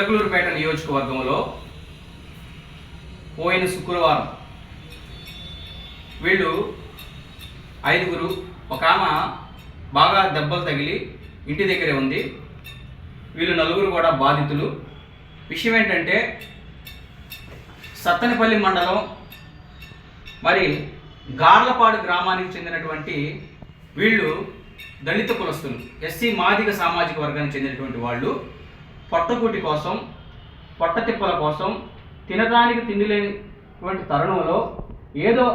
చిలకలూరుపేట నియోజకవర్గంలో పోయిన శుక్రవారం వీళ్ళు 5గురు, ఒక ఆమె బాగా దెబ్బలు తగిలి ఇంటి దగ్గరే ఉంది. వీళ్ళు 4గురు కూడా బాధితులు. విషయం ఏంటంటే సత్తెనపల్లి మండలం మరి గార్లపాడు గ్రామానికి చెందినటువంటి వీళ్ళు దళిత కులస్తులు, ఎస్సీ మాదిగ సామాజిక వర్గానికి చెందినటువంటి వాళ్ళు పొట్టకూటి కోసం, పొట్టతిప్పల కోసం, తినడానికి తిండి లేనిటువంటి తరుణంలో ఏదో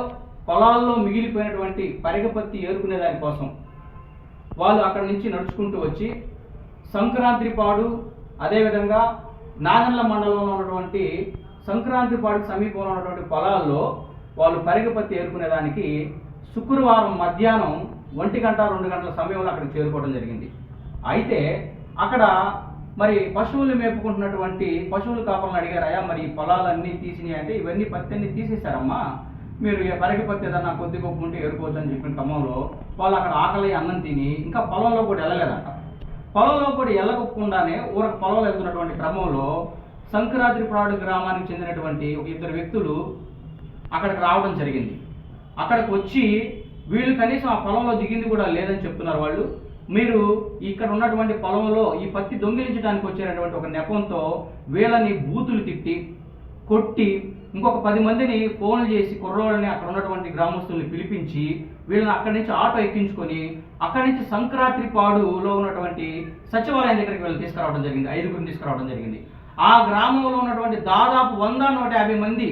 పొలాల్లో మిగిలిపోయినటువంటి పరిగపత్తి ఏరుకునే దానికోసం వాళ్ళు అక్కడి నుంచి నడుచుకుంటూ వచ్చి సంక్రాంతిపాడు, అదేవిధంగా నాగర్ల మండలంలో ఉన్నటువంటి సంక్రాంతిపాడుకు సమీపంలో ఉన్నటువంటి పొలాల్లో వాళ్ళు పరిగపత్తి ఏరుకునేదానికి శుక్రవారం మధ్యాహ్నం 1 గంట 2 గంటల సమయంలో అక్కడికి చేరుకోవడం జరిగింది. అయితే అక్కడ మరి పశువులు మేపుకుంటున్నటువంటి పశువుల కాపలను అడిగారు, అయ్యా మరి ఈ పొలాలన్నీ తీసినాయి అంటే ఇవన్నీ పత్తి అన్నీ తీసేశారమ్మా, మీరు పరిగపత్తి ఏదన్నా కొద్ది గొప్ప ఉంటే ఏరుకోవచ్చు అని చెప్పిన క్రమంలో వాళ్ళు అక్కడ ఆకలి అన్నం తిని ఇంకా పొలంలో కూడా వెళ్ళలేదంట. పొలంలో కూడా వెళ్ళకుండానే ఊరకు పొలంలో వెళ్తున్నటువంటి క్రమంలో సంక్రాంతిపాడు గ్రామానికి చెందినటువంటి ఒక 2 వ్యక్తులు అక్కడికి రావడం జరిగింది. అక్కడికి వచ్చి వీళ్ళు కనీసం ఆ పొలంలో దిగింది కూడా లేదని చెప్తున్నారు వాళ్ళు. మీరు ఇక్కడ ఉన్నటువంటి పొలంలో ఈ పత్తి దొంగిలించడానికి వచ్చేటటువంటి ఒక నెపంతో వీళ్ళని బూతులు తిట్టి కొట్టి ఇంకొక 10 మందిని ఫోన్లు చేసి కుర్రోళ్ళని అక్కడ ఉన్నటువంటి గ్రామస్తుల్ని పిలిపించి వీళ్ళని అక్కడి నుంచి ఆటో ఎక్కించుకొని అక్కడి నుంచి సంక్రాంతిపాడులో ఉన్నటువంటి సచివాలయం దగ్గరికి వీళ్ళని తీసుకురావడం జరిగింది. 5గురిని తీసుకురావడం జరిగింది. ఆ గ్రామంలో ఉన్నటువంటి దాదాపు 100-150 మంది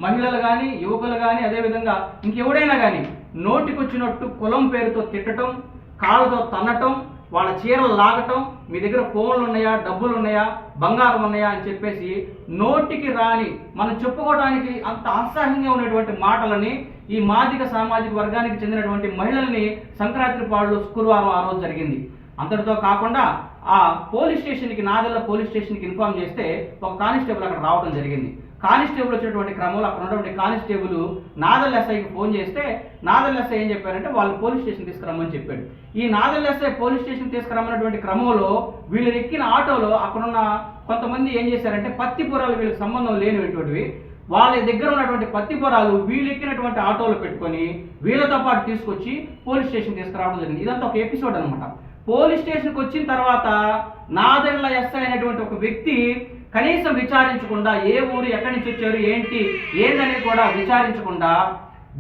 మహిళలు కానీ, యువకులు కానీ, అదేవిధంగా ఇంకెవడైనా కానీ నోటికొచ్చినట్టు కులం పేరుతో తిట్టడం, కాళ్ళతో తన్నటం, వాళ్ళ చీరలు లాగటం, మీ దగ్గర ఫోన్లు ఉన్నాయా, డబ్బులు ఉన్నాయా, బంగారం ఉన్నాయా అని చెప్పేసి నోటికి రాని మనం చెప్పుకోవడానికి అంత అసహ్యంగా ఉన్నటువంటి మాటలని ఈ మాదిగ సామాజిక వర్గానికి చెందినటువంటి మహిళల్ని సంక్రాంతిపాడులో శుక్రవారం ఆ రోజు జరిగింది. అంతటితో కాకుండా ఆ పోలీస్ స్టేషన్కి, నాదెల్ల పోలీస్ స్టేషన్కి ఇన్ఫార్మ్ చేస్తే ఒక కానిస్టేబుల్ అక్కడ రావడం జరిగింది. కానిస్టేబుల్ వచ్చినటువంటి క్రమంలో అక్కడ ఉన్నటువంటి కానిస్టేబుల్ నాదెల్ల ఎస్ఐకి ఫోన్ చేస్తే నాదెల్ల ఎస్ఐ ఏం చెప్పారంటే వాళ్ళు పోలీస్ స్టేషన్ తీసుకురమ్మని చెప్పాడు. ఈ నాదెల్ల ఎస్ఐ పోలీస్ స్టేషన్ తీసుకురమ్మన్నటువంటి క్రమంలో వీళ్ళు ఎక్కిన ఆటోలో అక్కడున్న కొంతమంది ఏం చేశారంటే పత్తి పొరాలు వీళ్ళకి సంబంధం లేనిటువంటివి వాళ్ళ దగ్గర ఉన్నటువంటి పత్తి పొరాలు వీళ్ళు ఎక్కినటువంటి ఆటోలో పెట్టుకొని వీళ్ళతో పాటు తీసుకొచ్చి పోలీస్ స్టేషన్ తీసుకురావడం జరిగింది. ఇదంతా ఒక ఎపిసోడ్ అనమాట. పోలీస్ స్టేషన్కి వచ్చిన తర్వాత నాదెల్ల ఎస్ఐ అనేటువంటి ఒక వ్యక్తి కనీసం విచారించకుండా ఏ ఊరు, ఎక్కడి నుంచి వచ్చారు, ఏందని కూడా విచారించకుండా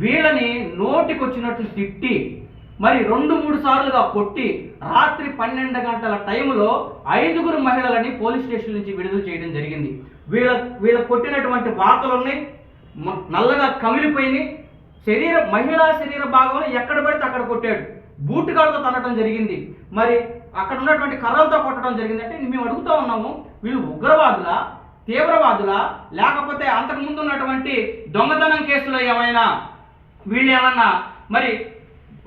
వీళ్ళని నోటికొచ్చినట్లు తిట్టి మరి 2-3 సార్లుగా కొట్టి రాత్రి 12 గంటల టైంలో 5గురు మహిళలని పోలీస్ స్టేషన్ నుంచి విడుదల చేయడం జరిగింది. వీళ్ళ కొట్టినటువంటి వాతలున్నాయి, నల్లగా కమిలిపోయినాయి. మహిళా శరీర భాగంలో ఎక్కడ పడితే అక్కడ కొట్టాడు. బూటుకాళ్ళతో తన్నటం జరిగింది. మరి అక్కడ ఉన్నటువంటి కర్రలతో కొట్టడం జరిగింది. అంటే మేము అడుగుతూ ఉన్నాము, వీళ్ళు ఉగ్రవాదులా, తీవ్రవాదులా, లేకపోతే అంతకుముందు ఉన్నటువంటి దొంగతనం కేసులో ఏమైనా వీళ్ళు ఏమన్నా మరి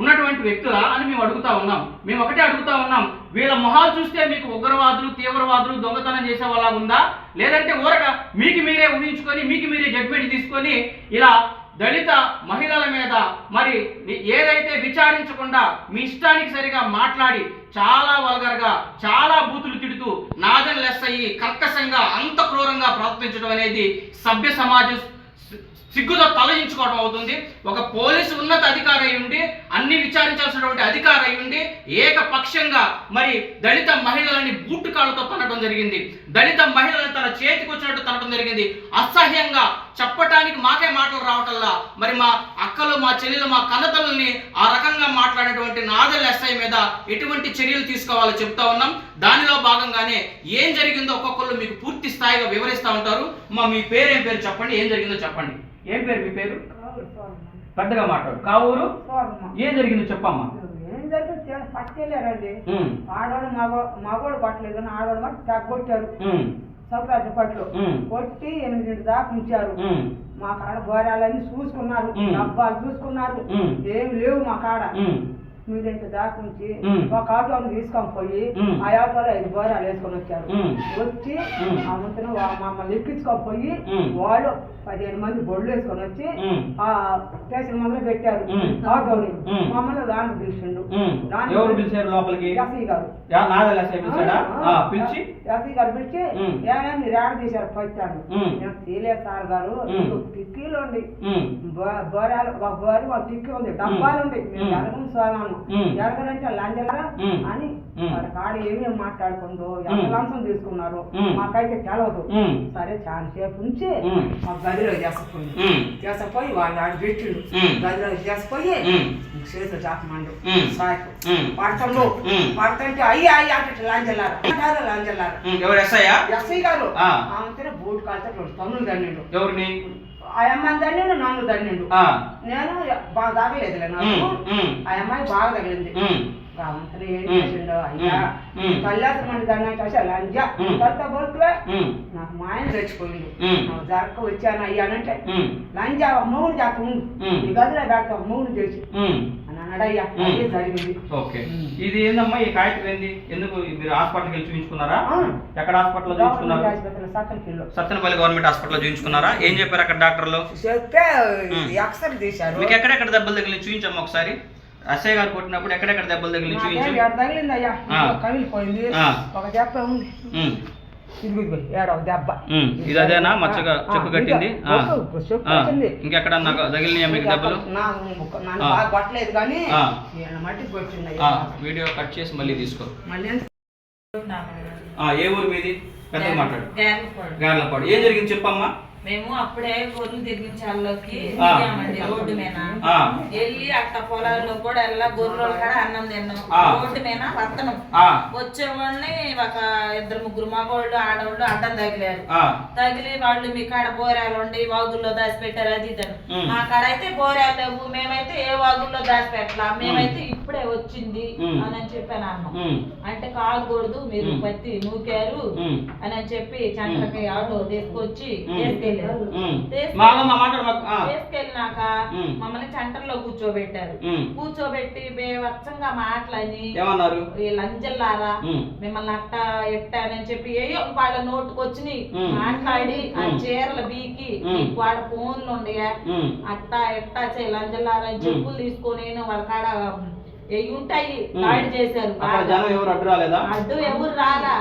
ఉన్నటువంటి వ్యక్తులా అని మేము అడుగుతా ఉన్నాం. మేము ఒకటే అడుగుతా ఉన్నాం, వీళ్ళ మొహాలు చూస్తే మీకు ఉగ్రవాదులు, తీవ్రవాదులు, దొంగతనం చేసే వాళ్ళ ఉందా, లేదంటే ఊరగా మీకు మీరే ఊహించుకొని మీకు మీరే జడ్జిమెంట్ తీసుకొని ఇలా దళిత మహిళల మీద మరి ఏదైతే విచారించకుండా మీ ఇష్టానికి సరిగా మాట్లాడి చాలా వల్గర్గా, చాలా బూతులు తిడుతూ నాదెల్ల ఎస్ఐ కర్కశంగా, అంత క్రూరంగా ప్రవర్తించడం అనేది సభ్య సమాజం సిగ్గుతో తలయించుకోవడం అవుతుంది. ఒక పోలీసు ఉన్నత అధికారి అయి ఉండి, అన్ని విచారించాల్సినటువంటి అధికారి అయి ఉండి ఏకపక్షంగా మరి దళిత మహిళలని బూటు కాళ్ళతో తనడం జరిగింది. దళిత మహిళలను తన చేతికి వచ్చినట్టు తనడం జరిగింది. అసహ్యంగా చెప్పటానికి మాకే మాటలు రావటల్లా మరి మా అక్కలు, మా చెల్లెలు, మా కన్నతల్ని ఆ రకంగా మాట్లాడేటువంటి నాదెల్ల ఎస్ఐ మీద ఎటువంటి చర్యలు తీసుకోవాలో చెప్తా ఉన్నాం. దానిలో భాగంగానే ఏం జరిగిందో ఒక్కొక్కరు మీకు పూర్తి స్థాయిగా వివరిస్తూ ఉంటారు. మీ పేరేం పేరు చెప్పండి, ఏం జరిగిందో చెప్పండి. ఏం పేరు మీ పేరు? పెద్దగా మాట్లాడు. కావూరు. ఏం జరిగిందో చెప్పమ్మా. ఏం జరిగింది? పట్టుకెళ్ళారండి. ఆడవాడు మగవాడు పట్టలేదు, ఆడవాడు మాట తగ్గొట్టారు. సంక్రాంతి పట్లు కొట్టి 8 దాకా ఉంచారు. మా కాడ గోరాలన్నీ చూసుకున్నారు, డబ్బాలు చూసుకున్నారు, ఏమి లేవు మా కాడ. మీరింటి దాకా నుంచి ఒక ఆటోని తీసుకొని పోయి ఆ ఆటోలో 5 బోరాలు వేసుకొని వచ్చారు. వచ్చి ఆ ముంతన మమ్మల్ని ఎక్కించుకొని పోయి వాళ్ళు 15 మంది బొడ్లు వేసుకొని వచ్చి ఆ స్టేషన్ మొదలు పెట్టారు ఆటోని. మమ్మల్ని దాన్ని పిలిచిండు. లోపలికి ఎస్ఐ గారు పిలిచి ఏమైనా మీరు ఏడ తీశారు పచ్చాను. నేను తీలేదు సార్ గారు, టిక్కీలు ఉండి బోరాలు ఒక బోరి ఒక టిక్కీ ఉంది, డబ్బాలు ఉండి జరగం సోమాను జరగరంటే లంజరా అని వాళ్ళ కాడ ఏమేమి మాట్లాడుకుందో ఎంత లంచం తీసుకున్నారు మాకైతే తెలవదు. సరే చాలా సేపు ఉంచి మా గదిలో చేసపోయి వాళ్ళు ఆడ పెట్టిండు. గదిలో చేసిపోయి చేతులు చాపమండు సాయకు పడతాడు. పడుతుంటే అయ్యా అయ్యా అంటే లంజల్లారా లంజల్లారా ఎస్ఐ గారు ఆమె బూట్ కాల్తే 2 తన్నులు దండిండు. ఎవరిని? ఆ అమ్మాయి దండిండు, నన్ను దండిండు. నేను బాగా తగలేదులే నాకు, ఆ అమ్మాయి బాగా తగిలింది. రావంతని ఏం చేసిండో అయ్యా కళ్ళాసి మంది దాన్ని చేసి లంజ కలుతా బొరుకులే నాకు మా ఆయన తెచ్చిపోయిండు. నాకు జరక వచ్చాను అయ్యా అంటే లంజ మూడు చేత ముందు నీ గదిలో పెడతావు మూడు చేసి అని అన్నాడయ్యా. అదే జరిగింది. ఓకే, ఇది ఏందమ్మా ఈ కాగితం ఏంది? ఎందుకు మీరు హాస్పిటల్కి వెళ్ళి చూపించుకున్నారా? ఎక్కడ హాస్పిటల్లో చూపించుకున్నారు? సత్తెనపల్లి గవర్నమెంట్ హాస్పిటల్లో చూపించుకున్నారా? ఏం చెప్పారు అక్కడ డాక్టర్లు? చెప్తే ఎక్స్రే తీశారు. మీకు ఎక్కడెక్కడ దెబ్బలు తగిలి చూపించమ్మా ఒకసారి. అసయ్య గారు కొట్టినప్పుడు ఎక్కడెక్కడ దెబ్బలు తగిలి చూపించు. తగిలింది అయ్యా, కమిలిపోయింది. ఒక దెబ్బ ఉంది, ఏడవ దెబ్బ. ఇది అదేనా మచ్చగా చెప్పు కట్టింది? ఇంకెక్కడన్నా తగిలినాయా మీకు దెబ్బలు? కొట్టలేదు కానీ మట్టికి కొట్టింది. వీడియో కట్ చేసి మళ్ళీ తీసుకో. ఏ ఊరు మీది? పెద్దగా మాట్లాడు. గార్లపాడు. ఏం జరిగింది చెప్పమ్మా. మేము అప్పుడే గొర్రెలు తిరిగించాల్లోకి రోడ్డు మీద వెళ్ళి అట్ట పొలాల్లో కూడా వెళ్ళా గొర్రెలు కూడా అన్నం తిన్నాం. రోడ్డు మీద వత్తనం వచ్చేవాళ్ళని ఒక 2-3 మగవాళ్ళు ఆడవాళ్ళు అడ్డం తగిలారు. తగిలి వాళ్ళు మీ కాడ బోరాలు ఉండి వాగుల్లో దాచిపెట్టారు అది ఇద్దరు. మా కాడ అయితే బోరాలు లేవు, మేమైతే ఏ వాగుల్లో దాచిపెట్టలా, మేమైతే ఇప్పుడే వచ్చింది అని చెప్పాను అన్నాం. అంటే కాకూడదు మీరు పత్తి నూకారు అని చెప్పి చంద్రకి ఆటో తీసుకొచ్చి తీసుకెళ్ళినాక మమ్మల్ని సెంటర్లో కూర్చోబెట్టారు. కూర్చోబెట్టి బేవచ్చంగా మాట్లాడి ఏమన్నారు, లంజల్లారా మిమ్మల్ని అట్ట ఎట్టానని చెప్పి ఏయో వాళ్ళ నోటుకు వచ్చి మాట్లాడి ఆ చీరలు బీకి వాళ్ళ ఫోన్లు ఉండయా అట్టా ఎట్టా చేయ లంజల్లారా అని చెప్పులు తీసుకొని వాళ్ళ కాడ ఉంటాయి దాడి చేశారు. అడ్డు ఎవరు రాలా.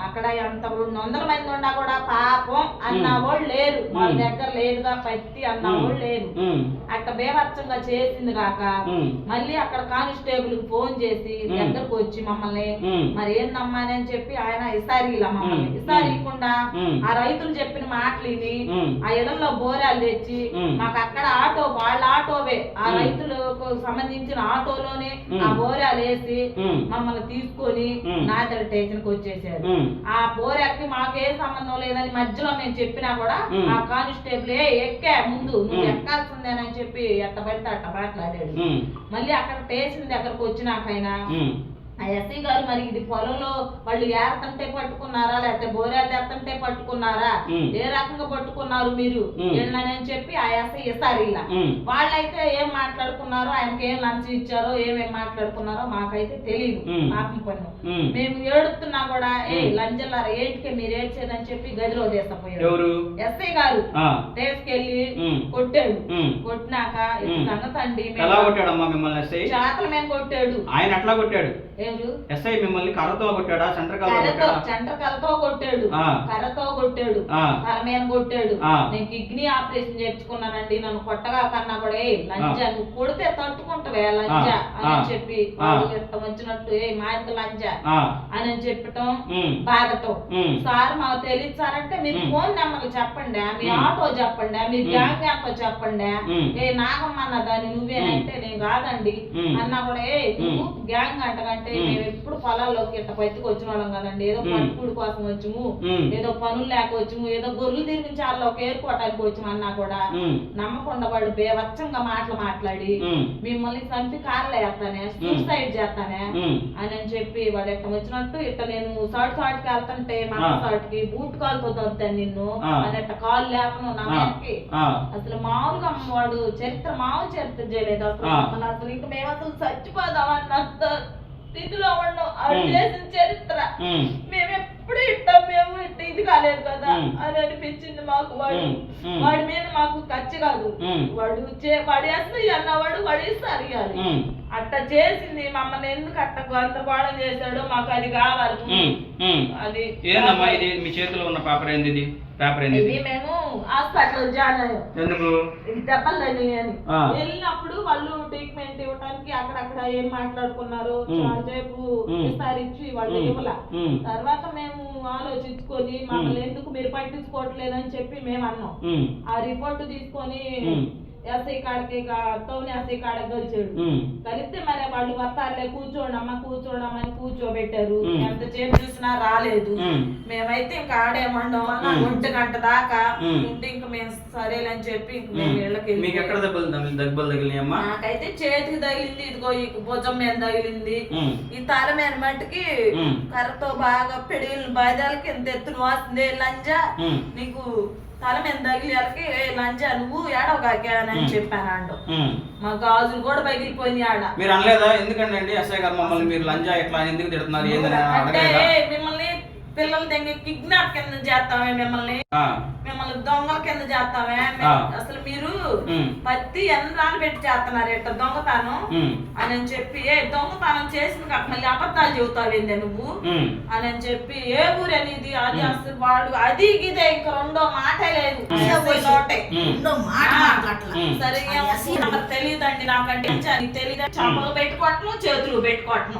అక్కడ ఎంత 200 మంది ఉన్నా కూడా పాపం అన్న వాళ్ళు లేరు, వాళ్ళ దగ్గర లేదుగా పత్తి అన్న వాళ్ళు లేరు. అక్కడ బేవచ్చంగా చేసింది కాక మళ్ళీ అక్కడ కానిస్టేబుల్ కి ఫోన్ చేసి దగ్గరకు వచ్చి మమ్మల్ని మరి ఏందమ్మా అని చెప్పి ఆయన ఇసారీలా మమ్మల్ని ఇసారీయకుండా ఆ రైతులు చెప్పిన మాటలు విని ఆ ఇళ్లలో బోరాలు తెచ్చి మాకు అక్కడ ఆటో వాళ్ళ ఆటోవే ఆ రైతులకు సంబంధించిన ఆటోలోనే ఆ బోరాలు వేసి మమ్మల్ని తీసుకొని నాదల స్టేషన్ కి వచ్చేసారు. ఆ బోరాకి మాకే సంబంధం లేదని మధ్యలో మేము చెప్పినా కూడా ఆ కానిస్టేబుల్ ఎక్కా ముందు నువ్వు ఎక్కాల్సిందేనని చెప్పి ఎట్ట పడితే అట్ట మాట్లాడాడు. మళ్ళీ అక్కడ స్టేషన్ దగ్గరకు వచ్చినాకైనా ఆ ఎస్ఐ గారు మరి ఇది పొలంలో వాళ్ళు ఏరతంటే పట్టుకున్నారా లేకపోతే బోరాలు తెత్తంటే పట్టుకున్నారా, ఏ రకంగా పట్టుకున్నారు మీరు అని చెప్పి ఆ ఎస్ఐ ఇస్తారు. ఇలా వాళ్ళైతే ఏం మాట్లాడుకున్నారో ఆయనకి ఏం లంచం ఇచ్చారో ఏమేం మాట్లాడుకున్నారో మాకైతే తెలియదు. పాపం పన్ను మేము ఏడుతున్నా కూడా ఏ లంజల్లారా ఏంటికే మీరు ఏడ్చేదని చెప్పి గదిలో తీసపోయారు. ఎస్ఐ గారు తీసుకెళ్లి కొట్టాడు. కొట్టినాక సంగతి అండి చేతల మీద కొట్టాడు. ఆయన అట్లా కొట్టాడు. ఎస్ఐ మిమ్మల్ని కర్రతో కొట్టాడా? చంద్రకలతో కొట్టాడు, కర్రతో కొట్టాడు, కర్ర మీద కొట్టాడు. నేను కిడ్నీ ఆపరేషన్ చేర్చుకున్నానండి, నన్ను కొట్టగా కన్నా కూడా ఏ లంజ నువ్వు కొడితే తట్టుకుంటావే లంజ అని చెప్పి ఇష్టం వచ్చినట్టు ఏ మాదిక లంజ అని చెప్పటం బాధటం. సార్ మాకు తెలియదు సార్ అంటే మీరు ఫోన్ నెంబర్లు చెప్పండి, మీ ఆటో చెప్పండి, మీ గ్యాంగ్ ఎంతో చెప్పండి. ఏ నాగమ్మ అన్న దాన్ని నువ్వేనంటే నేను కాదండి అన్నా కూడా ఏ నువ్వు గ్యాంగ్ అంటకంటే మేము ఎప్పుడు పొలాల్లోకి ఇట్ట పత్తికి వచ్చిన వాళ్ళం కదండి. ఏదో పట్టుకూడి కోసం వచ్చాము, ఏదో పనులు లేక వచ్చాము, ఏదో గొర్రెలు తిరిగించి వాళ్ళకి ఏరుకోవటానికి వచ్చాము అన్నా కూడా నమ్మకుండా వాళ్ళు బేవచ్చంగా మాట్లాడి మిమ్మల్ని చంపి కార్లు వేస్తానే, సూసైడ్ చేస్తానే అని చెప్పి వాడు ఎట్ట వచ్చినట్టు ఇట్ట నేను సాటుకి వెళ్తుంటే మా సాటుకి బూట్ కాలుతో తొలుతాను నిన్ను అని ఎట్ట కాలు లేపను నా మీదకి. అసలు మామూలుగా వాడు మామూలు చరిత్ర చేయలేదు అసలు ఇంకా మేము అసలు చచ్చిపోదాం అన్నంత స్థితిలో ఉన్నాం. అది చేసిన చరిత్ర మేము ఎప్పుడు ఇట్టాం, మేము ఇట్ట ఇది కాలేదు కదా అని అనిపించింది మాకు. వాడి మీద మాకు ఖర్చు కాదు, వాడు వేస్తాయి అన్నవాడు వాడు వేస్తే అరిగాలి. అట్ట చేసింది మమ్మల్ని ఎందుకు అట్ట అంత గోళం చేశాడో మాకు అది కావాలి. అది ఏందమ్మా ఇది మీ చేతిలో ఉన్న పేపర్ ఏంది? ఇది పేపర్ ఏంది? ఇది మేము హాస్పిటల్ జాయిన్ అయ్యాం. ఎందుకు? ఇది దెబ్బలు తగిలినాయని వెళ్ళినప్పుడు వాళ్ళు ట్రీట్మెంట్ ఇవ్వడానికి అక్కడక్కడ ఏం మాట్లాడుకున్నారు చాలాసేపు విస్తారించి వాళ్ళు ఇవ్వాల. తర్వాత మేము ఆలోచించుకొని మమ్మల్ని ఎందుకు మీరు పట్టించుకోవట్లేదని చెప్పి మేము అన్నాం. ఆ రిపోర్ట్ తీసుకొని ఎస్ఐ కాడకి తోని ఎస్ఐ కాడ కలిసాడు. కలిస్తే మరి వాళ్ళు వస్తారులే కూర్చోండమ్మా అని కూర్చోబెట్టారు. ఎంత చేపు చూసినా రాలేదు. మేమైతే ఇంకా ఆడేమండం 1 గంట దాకా ఉంటే ఇంకా మేము సరేలని చెప్పి ఇంక మేము ఇళ్ళకి. దెబ్బలు తగిలినాయమ్మా? నాకైతే చేతికి తగిలింది, ఇదిగో ఈ భుజం మీద తగిలింది, ఈ తల మీద మట్టికి కర్రతో బాగా పెడిగిన బాధ్యాలకి ఎంత ఎత్తున వస్తుంది లంజా నీకు తల మీద తగిలికి లంజా నువ్వు ఏడవగాని చెప్పాను అండు. మా గాజులు కూడా పగిలిపోయింది ఆడ. మీరు అనలేదా ఎందుకంటే ఎస్ఐ గారు మమ్మల్ని మీరు లంజా ఎట్లా ఎందుకు తిడుతున్నారు అంటే మిమ్మల్ని పిల్లల దగ్గర కిడ్నాప్ కింద చేస్తామే, మిమ్మల్ని దొంగల కింద చేస్తామే, అసలు మీరు పత్తి ఎన్నాళ్ళు పెట్టి చేస్తున్నారు ఇట్ట దొంగతనం అని చెప్పి దొంగతనం చేసిన మళ్ళీ అబద్ధాలు చెబుతావేందే నువ్వు అని చెప్పి ఏ ఊరు అనేది అది అసలు వాడు అది ఇదే ఇంకా రెండో మాటే లేదు. సరే తెలియదండి నాకంటే తెలియదు. చెంపలు పెట్టుకోవటం చేతులు పెట్టుకోవటం,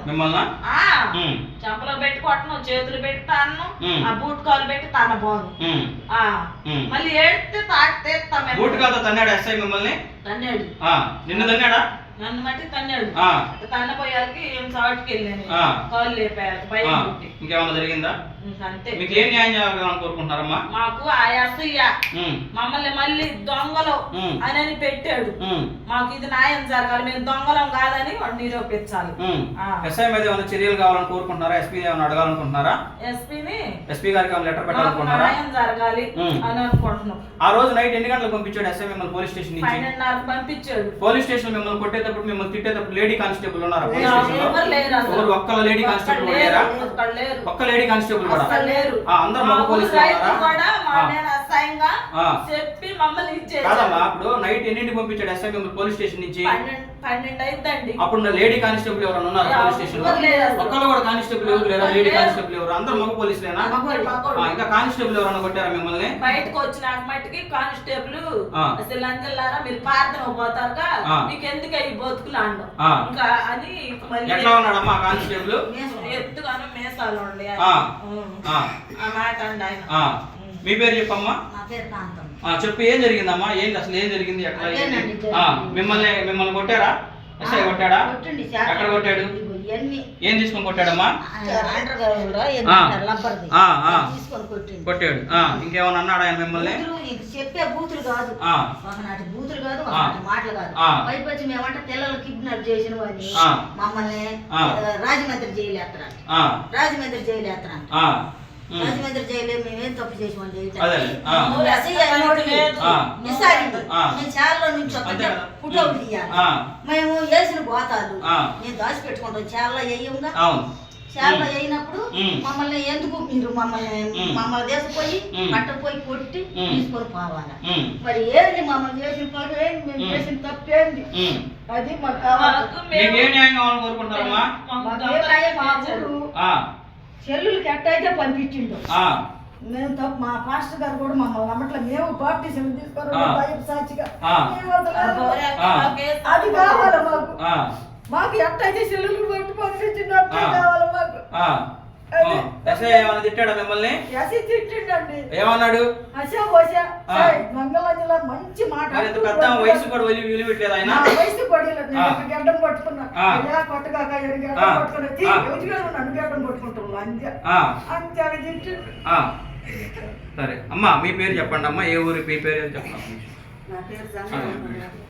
చెంపలో పెట్టుకోవటం చేతులు పెడతాను, ఆ బూట్ కాలు పెట్టి తన బాను మళ్ళీ ఏడితే తాకితే బూట్ కాలుతో తన్నాడు ఎస్ఐ మిమ్మల్ని? తన్నాడు. నిన్ను తన్నాడా? నన్ను మట్టి తన్నాడు. తన్నపోయాలకి ఏం సాటుకి వెళ్ళాను, కాళ్ళు లేపాయాలి భయం. ఇంకేమన్నా జరిగిందా? అంతే. మీకు ఏం న్యాయం చేయాలని కోరుకుంటున్నారమ్మా? మాకు ఆ ఎస్ఐ మమ్మల్ని మళ్ళీ దొంగలు అని పెట్టాడు. మాకు ఇది న్యాయం జరగాలి, మేము దొంగలం కాదని వాడు నిరూపించాలి. ఎస్ఐ మీద ఏమైనా చర్యలు కావాలని కోరుకుంటున్నారా? ఎస్పీ ఏమైనా అడగాలనుకుంటున్నారా? ఎస్పీ గారికి ఏమైనా లెటర్ పెట్టాలనుకుంటున్నారా? న్యాయం జరగాలి అని అనుకుంటున్నాం. ఆ రోజు నైట్ ఎన్ని గంటలకు పంపించాడు ఎస్ఐ మిమ్మల్ని పోలీస్ స్టేషన్ నుంచి? 12:30 పంపించాడు. పోలీస్ స్టేషన్ మిమ్మల్ని కొట్టేటప్పుడు మిమ్మల్ని తిట్టేటప్పుడు లేడీ కానిస్టేబుల్ ఉన్నారా? ఒక్క లేడీ కానిస్టేబుల్ లేరా? ఒక్క లేడీ కానిస్టేబుల్ అందరూ మగ పోలీసులు చెప్పి మమ్మల్ని ఇచ్చేది. కాదమ్మా అప్పుడు నైట్ ఎన్నింటికి పంపించాడు ఎస్ఐ మిమ్మల్ని పోలీస్ స్టేషన్ నుంచి? 12 అయిందండి. అప్పుడు లేడీ కానిస్టేబుల్ ఎవరైనా ఉన్నారా పోలీస్ స్టేషన్ లో? ఒక్కళ్ళు కూడా కానిస్టేబుల్ ఎవరు లేరా? లేడీ కానిస్టేబుల్ ఎవరు? అందరూ మగ పోలీసులేనా? ఇంకా కానిస్టేబుల్ ఎవరైనా కొట్టారా మిమ్మల్ని? బయటకు వచ్చిన మట్టికి కానిస్టేబుల్ అసలు లంజల్లారా మీరు ప్రార్థన పోతారుగా మీకు ఎందుకు అవి బతుకులు అండం ఇంకా అని. ఎట్లా ఉన్నాడమ్మా కానిస్టేబుల్? ఎత్తుగాను మేసాలు ఉండే ఆ మాట అండి ఆయన. మీ పేరు చెప్పమ్మా. చెప్పు ఏం జరిగిందమ్మా? ఏంటి అసలు ఏం జరిగింది? ఎట్లా మిమ్మల్ని కొట్టారా? ఎస్ఐ కొట్టాడా? ఎక్కడ కొట్టాడు? ఏం తీసుకొని కొట్టాడమ్మా? కొట్టాడు. ఇంకేమన్నా అన్నాడు ఆయన మిమ్మల్ని? చెప్పే బూతులు కాదు, ఒకనాటి బూతులు కాదు, మాటలు కాదు. పైపచ్చి మేమంటే పిల్లలు కిడ్నాప్ చేసిన వాడిని మమ్మల్ని రాజమండ్రి జైలు వేస్తారంట. రాజమండ్రి జైలు వేస్తారంట. రాజమండ్రి జైలు మేమేం తప్పు చేసామండి? మేము చాలా నుంచి ఫోటోలు తీయాలి, మేము వేసిన గోతాలు మేము దాచి పెట్టుకుంటాం. చాలా వేయంగా చాలా అయినప్పుడు మమ్మల్ని ఎందుకు మీరు మమ్మల్ని తీసుకుపోయి పట్టపోయి కొట్టి తీసుకొని పోవాలా? మరి ఏంటి మమ్మల్ని చేసిన పని ఏంటి? మేము చేసిన తప్పేంటి? అది మాకు కావాలి. చెల్లులకి ఎట్టయితే పంపించిండు. మేము తప్పు మా పాస్టర్ గారు కూడా మమ్మల్ని నమ్మట్లే. మేము బాప్టిజం తీసుకోవడం సాక్షిగా అది కావాలి మాకు. మాకు ఎట్టయితే చెల్లులు పట్టి పంపించిండు అట్లా కావాలి మాకు. ఎస్ఐ ఏమన్నా తిట్టాడా మిమ్మల్ని? ఎస్ఐ తిట్టిండండి. ఏమన్నాడు? మంగళంజల మంచి మాట. పెద్ద వయసు కూడా విలువట్లేదు ఆయన. వయసు పడలేదు, గడ్డం పట్టుకున్నా కొత్తగా గడ్డం పట్టుకుని నన్ను గడ్డం పట్టుకుంటాను అంతే అంతే అవి తిట్టి. సరే అమ్మా, మీ పేరు చెప్పండి అమ్మా, ఏ ఊరు మీ పేరు చెప్పండి. నా పేరు